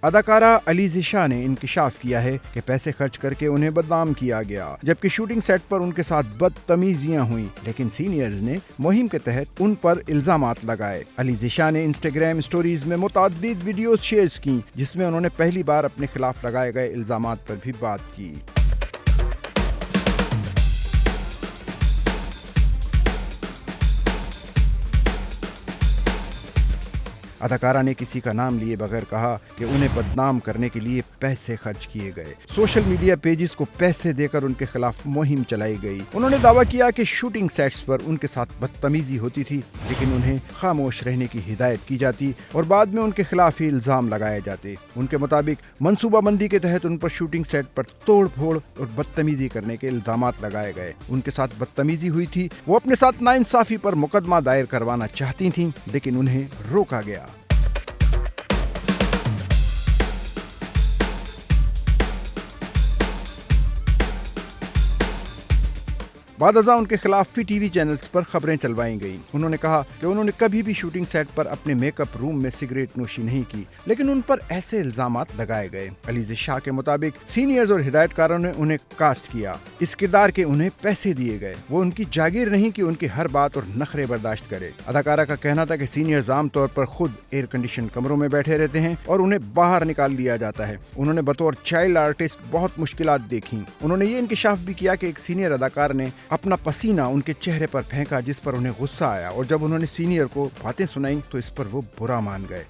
اداکارہ علیزہ شاہ نے انکشاف کیا ہے کہ پیسے خرچ کر کے انہیں بدنام کیا گیا، جبکہ شوٹنگ سیٹ پر ان کے ساتھ بدتمیزیاں ہوئیں، لیکن سینئرز نے مہم کے تحت ان پر الزامات لگائے۔ علیزہ شاہ نے انسٹاگرام سٹوریز میں متعدد ویڈیوز شیئر کی جس میں انہوں نے پہلی بار اپنے خلاف لگائے گئے الزامات پر بھی بات کی۔ اداکارہ نے کسی کا نام لیے بغیر کہا کہ انہیں بدنام کرنے کے لیے پیسے خرچ کیے گئے۔ سوشل میڈیا پیجز کو پیسے دے کر ان کے خلاف مہم چلائی گئی۔ انہوں نے دعویٰ کیا کہ شوٹنگ سیٹس پر ان کے ساتھ بدتمیزی ہوتی تھی، لیکن انہیں خاموش رہنے کی ہدایت کی جاتی اور بعد میں ان کے خلاف ہی الزام لگائے جاتے۔ ان کے مطابق منصوبہ بندی کے تحت ان پر شوٹنگ سیٹ پر توڑ پھوڑ اور بدتمیزی کرنے کے الزامات لگائے گئے۔ ان کے ساتھ بدتمیزی ہوئی تھی۔ وہ اپنے ساتھ ناانصافی پر مقدمہ دائر کروانا چاہتی تھیں، لیکن انہیں روکا گیا۔ بعد ازاں ان کے خلاف بھی ٹی وی چینلز پر خبریں چلوائی گئیں۔ انہوں نے کہا کہ انہوں نے کبھی بھی شوٹنگ سیٹ پر اپنے میک اپ روم میں سگریٹ نوشی نہیں کی، لیکن ان پر ایسے الزامات لگائے گئے۔ علیزہ شاہ کے مطابق سینئرز اور ہدایت کاروں نے انہیں کاسٹ کیا اس کردار کے انہیں پیسے دیے گئے۔ وہ ان کی جاگیر نہیں کہ ان کی ہر بات اور نخرے برداشت کرے۔ اداکارہ کا کہنا تھا کہ سینئرز عام طور پر خود ایئر کنڈیشن کمروں میں بیٹھے رہتے ہیں اور انہیں باہر نکال دیا جاتا ہے۔ انہوں نے بطور چائلڈ آرٹسٹ بہت مشکلات دیکھی۔ انہوں نے یہ انکشاف بھی کیا کہ ایک سینئر اداکار نے اپنا پسینہ ان کے چہرے پر پھینکا جس پر انہیں غصہ آیا، اور جب انہوں نے سینئر کو باتیں سنائیں تو اس پر وہ برا مان گئے۔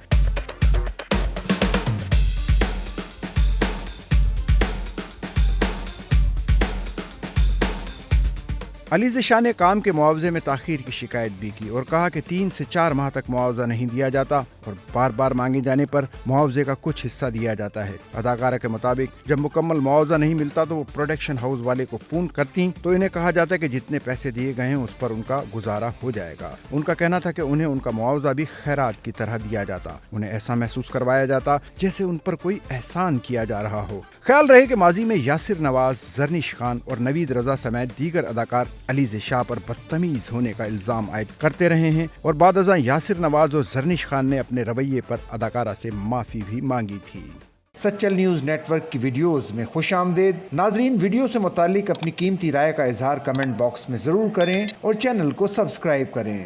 علیزہ شاہ نے کام کے معاوضے میں تاخیر کی شکایت بھی کی اور کہا کہ 3 سے 4 ماہ تک معاوضہ نہیں دیا جاتا اور بار بار مانگے جانے پر معاوضے کا کچھ حصہ دیا جاتا ہے۔ اداکارہ کے مطابق جب مکمل معاوضہ نہیں ملتا تو وہ پروڈکشن ہاؤس والے کو فون کرتی تو انہیں کہا جاتا ہے کہ جتنے پیسے دیے گئے ہیں اس پر ان کا گزارا ہو جائے گا۔ ان کا کہنا تھا کہ انہیں ان کا معاوضہ بھی خیرات کی طرح دیا جاتا۔ انہیں ایسا محسوس کروایا جاتا جیسے ان پر کوئی احسان کیا جا رہا ہو۔ خیال رہے کہ ماضی میں یاسر نواز، زرنش خان اور نوید رضا سمیت دیگر اداکار علیزہ شاہ پر بدتمیز ہونے کا الزام عائد کرتے رہے ہیں، اور بعد ازاں یاسر نواز اور زرنش خان نے اپنے رویے پر اداکارہ سے معافی بھی مانگی تھی۔ سچل نیوز نیٹ ورک کی ویڈیوز میں خوش آمدید۔ ناظرین، ویڈیو سے متعلق اپنی قیمتی رائے کا اظہار کمنٹ باکس میں ضرور کریں اور چینل کو سبسکرائب کریں۔